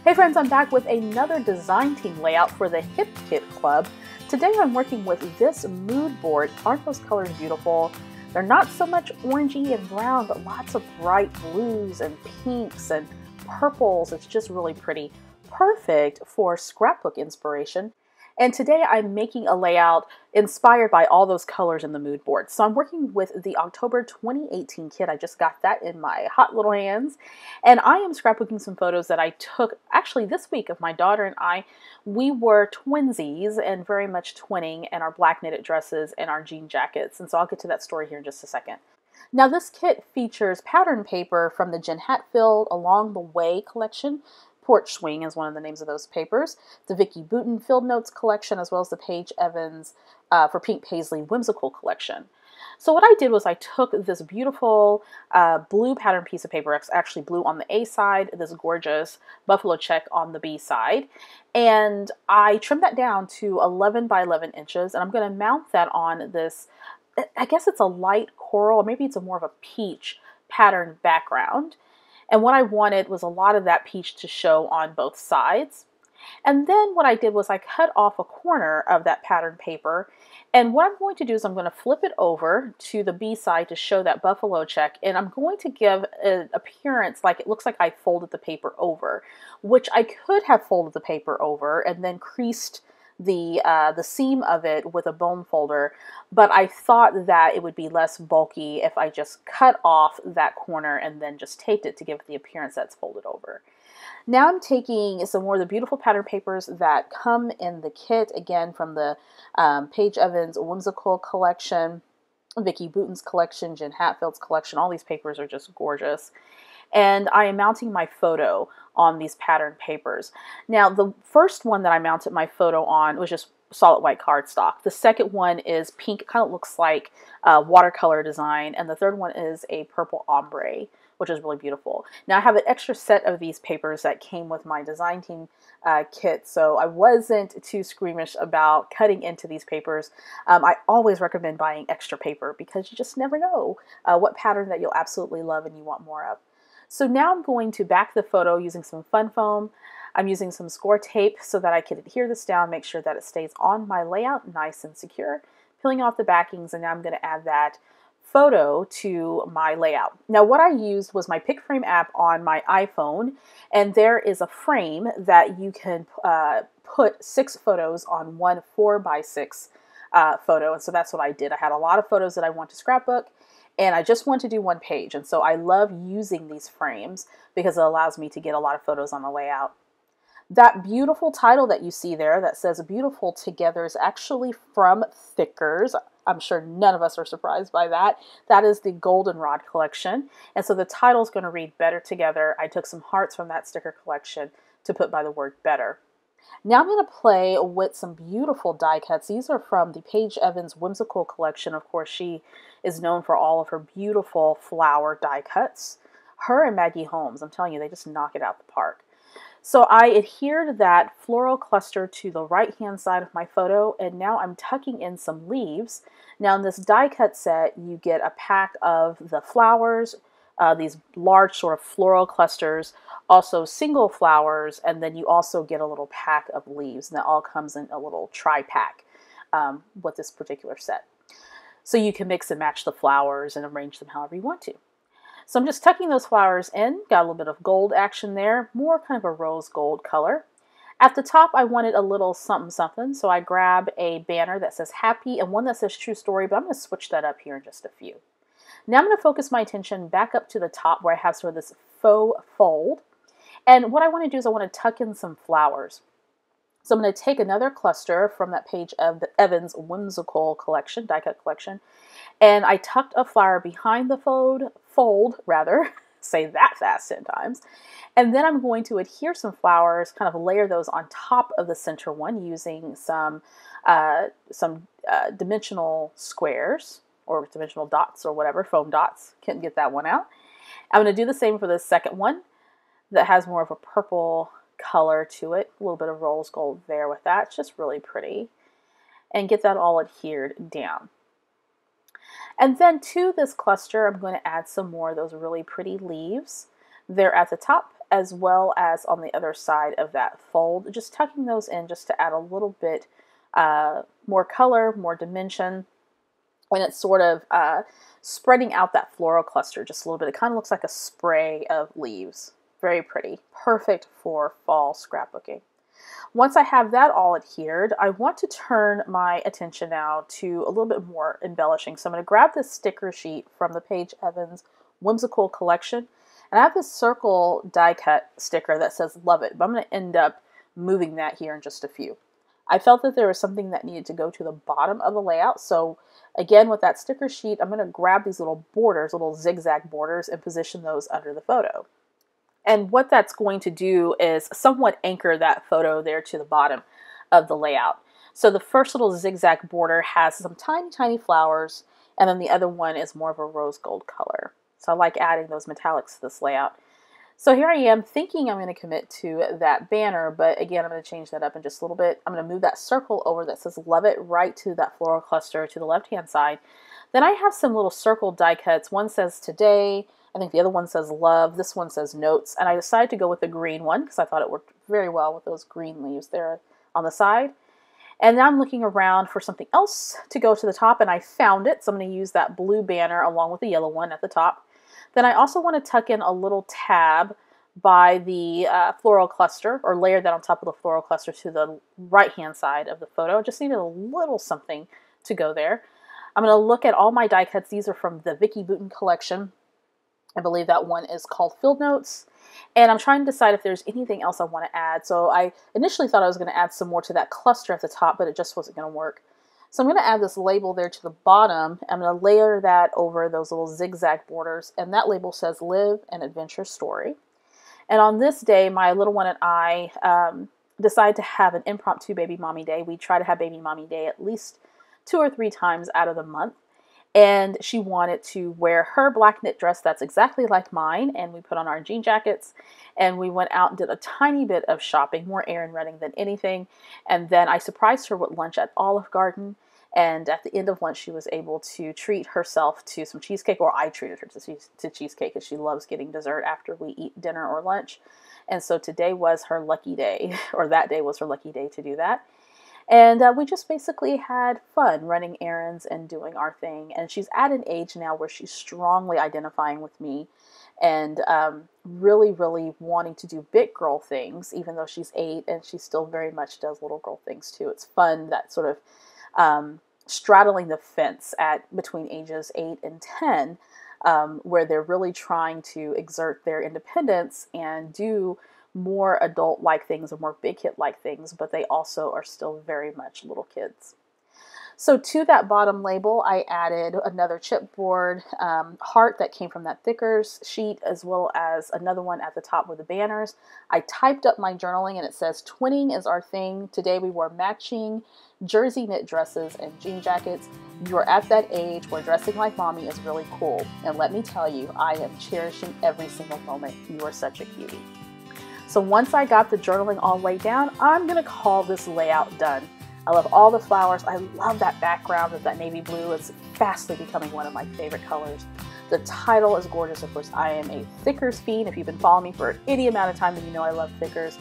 Hey friends, I'm back with another design team layout for the Hip Kit Club. Today I'm working with this mood board. Aren't those colors beautiful? They're not so much orangey and brown, but lots of bright blues and pinks and purples. It's just really pretty. Perfect for scrapbook inspiration. And today I'm making a layout inspired by all those colors in the mood board. So I'm working with the October 2018 kit. I just got that in my hot little hands. And I am scrapbooking some photos that I took actually this week of my daughter and I. We were twinsies and very much twinning in our black knitted dresses and our jean jackets. And so I'll get to that story here in just a second. Now this kit features pattern paper from the Jen Hatfield Along the Way collection. Porch Swing is one of the names of those papers. The Vicki Boutin Field Notes collection, as well as the Paige Evans for Pink Paisley Whimsical collection. So what I did was I took this beautiful blue pattern piece of paper, it's actually blue on the A side, this gorgeous buffalo check on the B side, and I trimmed that down to 11 by 11 inches, and I'm going to mount that on this, I guess it's a light coral, or maybe it's more of a peach pattern background. And what I wanted was a lot of that peach to show on both sides. And then what I did was I cut off a corner of that pattern paper. And what I'm going to do is I'm going to flip it over to the B side to show that buffalo check. And I'm going to give an appearance like it looks like I folded the paper over, which I could have folded the paper over and then creased the seam of it with a bone folder, but I thought that it would be less bulky if I just cut off that corner and then just taped it to give it the appearance that's folded over. Now I'm taking some more of the beautiful pattern papers that come in the kit, again from the Paige Evans Whimsical collection, Vicki Boutin's collection, Jen Hatfield's collection. All these papers are just gorgeous. And I am mounting my photo on these pattern papers. Now, the first one that I mounted my photo on was just solid white cardstock. The second one is pink, kind of looks like watercolor design, and the third one is a purple ombre, which is really beautiful. Now, I have an extra set of these papers that came with my design team kit, so I wasn't too squeamish about cutting into these papers. I always recommend buying extra paper because you just never know what pattern that you'll absolutely love and you want more of. So now I'm going to back the photo using some fun foam. I'm using some score tape so that I can adhere this down, make sure that it stays on my layout nice and secure. Peeling off the backings, and now I'm going to add that photo to my layout. Now what I used was my Pick Frame app on my iPhone, and there is a frame that you can put 6 photos on one 4x6 photo, and so that's what I did. I had a lot of photos that I want to scrapbook, and I just want to do one page, and so I love using these frames because it allows me to get a lot of photos on the layout. That beautiful title that you see there that says Beautiful Together is actually from Thickers. I'm sure none of us are surprised by that. That is the Goldenrod collection, and so the title is going to read Better Together. I took some hearts from that sticker collection to put by the word better. Now I'm going to play with some beautiful die cuts. These are from the Paige Evans Whimsical collection. Of course, she is known for all of her beautiful flower die cuts. Her and Maggie Holmes, I'm telling you, they just knock it out the park. So I adhered that floral cluster to the right-hand side of my photo, and now I'm tucking in some leaves. Now in this die cut set, you get a pack of the flowers, these large sort of floral clusters, also single flowers, and then you also get a little pack of leaves. And that all comes in a little tri-pack with this particular set. So you can mix and match the flowers and arrange them however you want to. So I'm just tucking those flowers in, got a little bit of gold action there, more kind of a rose gold color. At the top, I wanted a little something something, so I grab a banner that says happy and one that says true story, but I'm going to switch that up here in just a few. Now I'm going to focus my attention back up to the top where I have sort of this faux fold. And what I want to do is I want to tuck in some flowers. So I'm going to take another cluster from that Paige Evans Whimsical collection, die cut collection, and I tucked a flower behind the fold, say that fast 10 times. And then I'm going to adhere some flowers, kind of layer those on top of the center one using some dimensional squares or dimensional dots or whatever, foam dots. Couldn't get that one out. I'm going to do the same for the second one that has more of a purple color to it. A little bit of rose gold there with that. It's just really pretty. And get that all adhered down. And then to this cluster, I'm going to add some more of those really pretty leaves. They're at the top as well as on the other side of that fold, just tucking those in just to add a little bit more color, more dimension, and it's sort of spreading out that floral cluster just a little bit. It kind of looks like a spray of leaves. Very pretty. Perfect for fall scrapbooking. Once I have that all adhered, I want to turn my attention now to a little bit more embellishing. So I'm going to grab this sticker sheet from the Paige Evans Whimsical Collection, and I have this circle die cut sticker that says "Love It," but I'm going to end up moving that here in just a few. I felt that there was something that needed to go to the bottom of the layout, so again with that sticker sheet, I'm going to grab these little borders, little zigzag borders, and position those under the photo. And what that's going to do is somewhat anchor that photo there to the bottom of the layout. So the first little zigzag border has some tiny, tiny flowers, and then the other one is more of a rose gold color. So I like adding those metallics to this layout. So here I am thinking I'm going to commit to that banner, but again, I'm going to change that up in just a little bit. I'm going to move that circle over that says "Love It" right to that floral cluster to the left-hand side. Then I have some little circle die cuts. One says "Today." I think the other one says "Love." This one says "Notes." And I decided to go with the green one because I thought it worked very well with those green leaves there on the side. And now I'm looking around for something else to go to the top, and I found it. So I'm going to use that blue banner along with the yellow one at the top. Then I also want to tuck in a little tab by the floral cluster, or layer that on top of the floral cluster to the right-hand side of the photo. I just needed a little something to go there. I'm going to look at all my die cuts. These are from the Vicki Boutin collection. I believe that one is called Field Notes. And I'm trying to decide if there's anything else I want to add. So I initially thought I was going to add some more to that cluster at the top, but it just wasn't going to work. So I'm going to add this label there to the bottom. I'm going to layer that over those little zigzag borders. And that label says "Live an Adventure Story." And on this day, my little one and I decide to have an impromptu baby mommy day. We try to have baby mommy day at least 2 or 3 times out of the month. And she wanted to wear her black knit dress that's exactly like mine, and we put on our jean jackets, and we went out and did a tiny bit of shopping, more errand running than anything. And then I surprised her with lunch at Olive Garden, and at the end of lunch she was able to treat herself to some cheesecake, or I treated her to cheesecake because she loves getting dessert after we eat dinner or lunch. And so today was her lucky day, or that day was her lucky day to do that. And we just basically had fun running errands and doing our thing. And she's at an age now where she's strongly identifying with me and really, really wanting to do big girl things, even though she's 8 and she still very much does little girl things too. It's fun, that sort of straddling the fence at between ages 8 and 10, where they're really trying to exert their independence and do more adult-like things or more big hit-like things, but they also are still very much little kids. So to that bottom label, I added another chipboard heart that came from that thickers sheet, as well as another one at the top with the banners. I typed up my journaling, and it says, "Twinning is our thing. Today we wore matching jersey knit dresses and jean jackets. You're at that age where dressing like mommy is really cool. And let me tell you, I am cherishing every single moment. You are such a cutie." So once I got the journaling all laid down, I'm going to call this layout done. I love all the flowers. I love that background of that navy blue. It's fastly becoming one of my favorite colors. The title is gorgeous. Of course, I am a thickers fiend. If you've been following me for any amount of time, then you know I love thickers.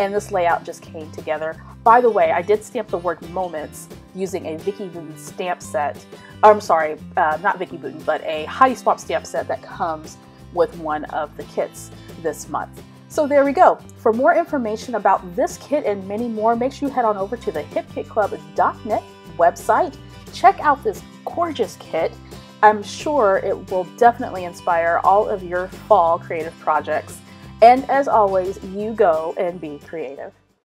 And this layout just came together. By the way, I did stamp the word "moments" using a Vicki Boutin stamp set. I'm sorry, not Vicki Boutin, but a Heidi Swapp stamp set that comes with one of the kits this month. So there we go. For more information about this kit and many more, make sure you head on over to the hipkitclub.net website. Check out this gorgeous kit. I'm sure it will definitely inspire all of your fall creative projects. And as always, you go and be creative.